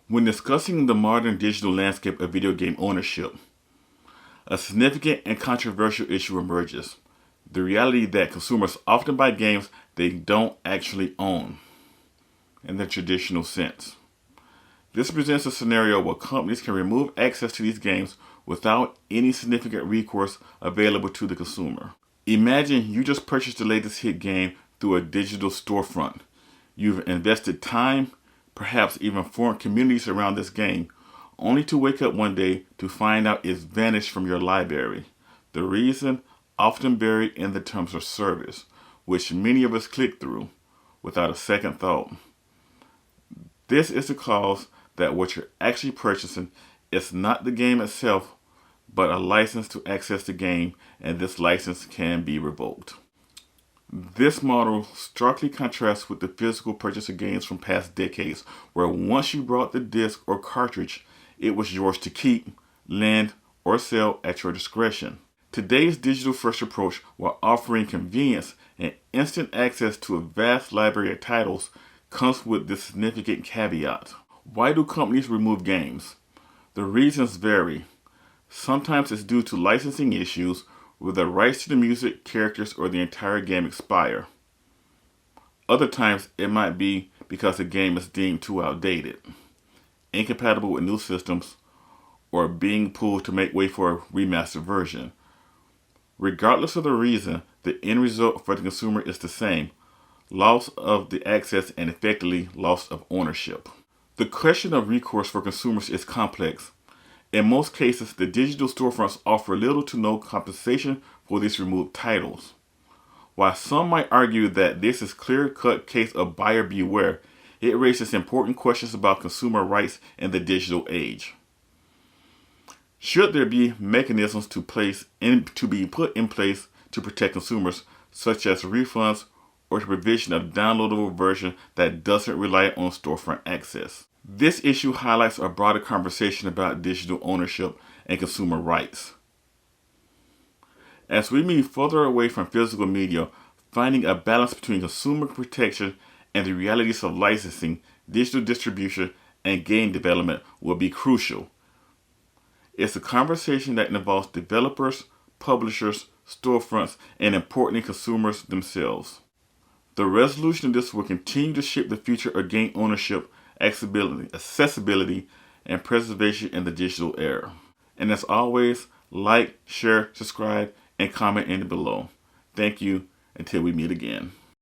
When discussing the modern digital landscape of video game ownership, a significant and controversial issue emerges: the reality that consumers often buy games they don't actually own in the traditional sense. This presents a scenario where companies can remove access to these games without any significant recourse available to the consumer. Imagine you just purchased the latest hit game through a digital storefront. You've invested time, perhaps even formed communities around this game, only to wake up one day to find out it's vanished from your library. The reason often buried in the terms of service, which many of us click through without a second thought. This is the cause that what you're actually purchasing is not the game itself, but a license to access the game, and this license can be revoked. This model starkly contrasts with the physical purchase of games from past decades, where once you bought the disc or cartridge, it was yours to keep, lend, or sell at your discretion. Today's digital-first approach, while offering convenience and instant access to a vast library of titles, comes with this significant caveat. Why do companies remove games? The reasons vary. Sometimes it's due to licensing issues, where the rights to the music, characters, or the entire game expire. Other times it might be because the game is deemed too outdated, incompatible with new systems, or being pulled to make way for a remastered version. Regardless of the reason, the end result for the consumer is the same: loss of the access and effectively loss of ownership. The question of recourse for consumers is complex. In most cases, the digital storefronts offer little to no compensation for these removed titles. While some might argue that this is a clear-cut case of buyer beware, it raises important questions about consumer rights in the digital age. Should there be mechanisms to be put in place to protect consumers, such as refunds or the provision of a downloadable version that doesn't rely on storefront access? This issue highlights a broader conversation about digital ownership and consumer rights. As we move further away from physical media, finding a balance between consumer protection and the realities of licensing, digital distribution, and game development will be crucial. It's a conversation that involves developers, publishers, storefronts, and importantly, consumers themselves. The resolution of this will continue to shape the future of game ownership, accessibility, and preservation in the digital era. And as always, like, share, subscribe, and comment in below. Thank you. Until we meet again.